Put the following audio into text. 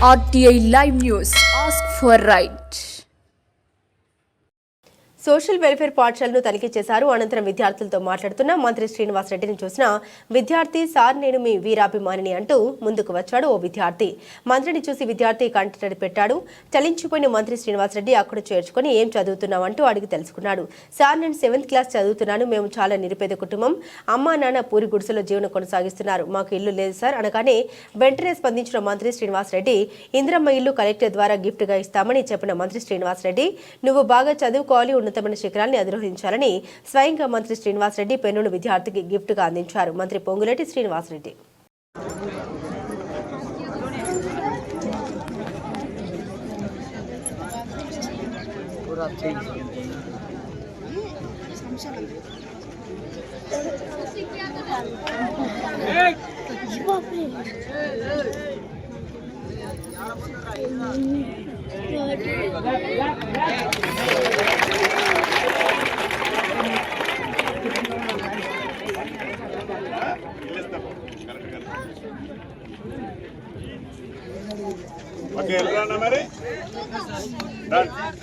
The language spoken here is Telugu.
RTI Live News. Ask for right. Social welfare పాఠశాలను తనిఖీ చేశారు. అనంతరం విద్యార్థులతో మాట్లాడుతున్న మంత్రి శ్రీనివాస్ రెడ్డిని చూసిన విద్యార్థి సార్ నేను మీ వీరాభిమానిని అంటూ ముందుకు వచ్చాడు ఓ విద్యార్థి. మంత్రిని చూసి విద్యార్థి కంటతడి పెట్టాడు. చలించిపోయిన మంత్రి శ్రీనివాస్ రెడ్డి అక్కడ చేర్చుకుని ఏం చదువుతున్నావంటూ అడిగి తెలుసుకున్నాడు. సార్ నేను 7th క్లాస్ చదువుతున్నాను. మేము చాలా నిరుపేద కుటుంబం. అమ్మా నాన్న పూరి గుడిసెలో జీవనం కొనసాగిస్తున్నారు. మాకు ఇల్లు లేదు సార్ అనగానే వెంటనే స్పందించిన మంత్రి శ్రీనివాస్ రెడ్డి ఇంద్రమ్మ ఇల్లు కలెక్టర్ ద్వారా గిఫ్ట్ గా ఇస్తామని చెప్పిన మంత్రి శ్రీనివాస్ రెడ్డి నువ్వు బాగా చదువుకోవాలి, ఉన్నతమైన శిఖరాల్ని అధిరోహించాలని స్వయంగా మంత్రి శ్రీనివాస్ రెడ్డి పెన్నును విద్యార్థికి గిఫ్ట్ గా అందించారు. మంత్రి పొంగులేటి శ్రీనివాస్ రెడ్డి ఓకే, మరి